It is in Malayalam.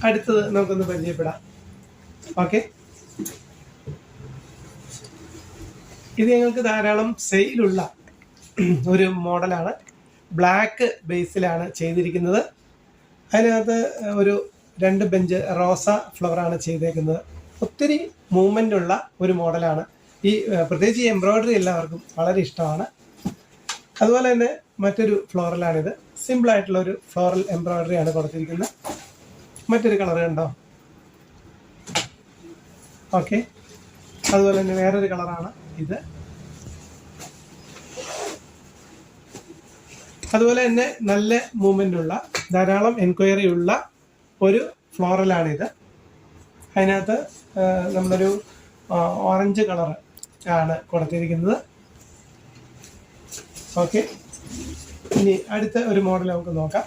അടുത്തത് നമുക്കൊന്ന് പരിചയപ്പെടാം. ഓക്കെ, ഇത് ഞങ്ങൾക്ക് ധാരാളം സെയിലുള്ള ഒരു മോഡലാണ്. ബ്ലാക്ക് ബേസിലാണ് ചെയ്തിരിക്കുന്നത്. അതിനകത്ത് ഒരു 2 ബെഞ്ച് റോസ ഫ്ലവറാണ് ചെയ്തേക്കുന്നത്. ഒത്തിരി മൂവ്മെൻ്റ് ഉള്ള ഒരു മോഡലാണ്. പ്രത്യേകിച്ച് ഈ എംബ്രോയ്ഡറി എല്ലാവർക്കും വളരെ ഇഷ്ടമാണ്. അതുപോലെ തന്നെ മറ്റൊരു ഫ്ലോറലാണിത്. സിമ്പിളായിട്ടുള്ള ഒരു ഫ്ലോറൽ എംബ്രോയ്ഡറി ആണ് കൊടുത്തിരിക്കുന്നത്. മറ്റൊരു കളർ കണ്ടോ? ഓക്കെ, അതുപോലെ തന്നെ വേറൊരു കളറാണ് ഇത്. അതുപോലെ തന്നെ നല്ല മൂവ്മെൻ്റ് ഉള്ള ധാരാളം എൻക്വയറി ഉള്ള ഒരു ഫ്ലോറലാണിത്. അതിനകത്ത് നമ്മളൊരു ഓറഞ്ച് കളർ ആണ് കൊടുത്തിരിക്കുന്നത്. ഓക്കെ, ഇനി അടുത്ത ഒരു മോഡൽ നമുക്ക് നോക്കാം.